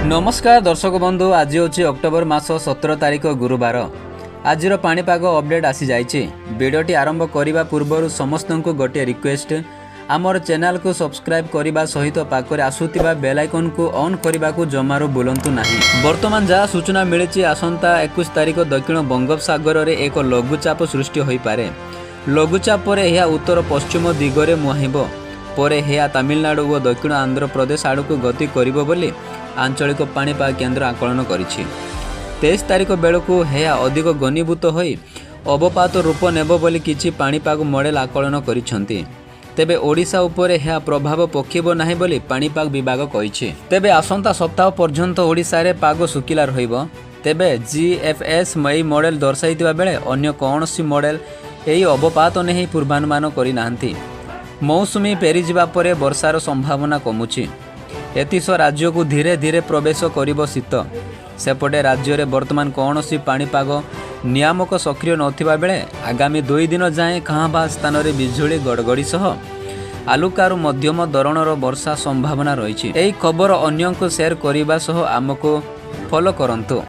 नमस्कार दर्शक बंधु, आज हूँ अक्टोबर मास 17 तारिख गुरुवार। आज पाणीपाग अपडेट आसी जाइए। वीडियोटी आरंभ करने पूर्व समस्त को गोटे रिक्वेस्ट, आमर चैनल को सब्सक्राइब करने सहित पाखरे आसुवा बेल आइकन को ऑन करने को जमारू बुलंतु नहीं। वर्तमान जहाँ सूचना मिली आसंता 21 तारिख दक्षिण बंगोपसागर में एक लघुचाप सृष्टि हो पारे। लघुचाप पर यह उत्तर पश्चिम दिगरे मुहाइब, पर यह तमिलनाडु और दक्षिण आंध्र प्रदेश आड़ को गति करिबो बोली आंचलिक पाणीपाग केन्द्र आकलन करिछि। 23 तारिख बेलू यह अधिक घनीभूत हो अवपात रूप नेब बोली किछि पाणीपाग मॉडल आकलन करिसेंति। तेबे ओडिशा उपर यह प्रभाव पकेब नाही बोली पाणीपाग विभाग कहिछि। तेबे आसंता सप्ताह पर्यंत ओडिशा रे पाग सुकिला रहिबो। तेबे जीएफएस मई मॉडल दर्शाइतिबा बेले अन्य कोनोसी मॉडल एही अवपात नहीं पूर्वानुमान करि नाहंती। मौसुमी पेरीजिबा परे वर्षार संभावना कमुछि। एतिस राज्य को धीरे धीरे प्रवेश करिबो शीत। सेपटे राज्य रे वर्तमान कोनोसी पाणीपाग नियामक सक्रिय नथिबा बेले आगामी 2 दिन जाए कहाँ स्थान में बिजुली गड़गड़ी सह आलुकारु मध्यम धरणर वर्षा संभावना रही। यही खबर अन्य को शेयर करने सह आमको फॉलो करंतु।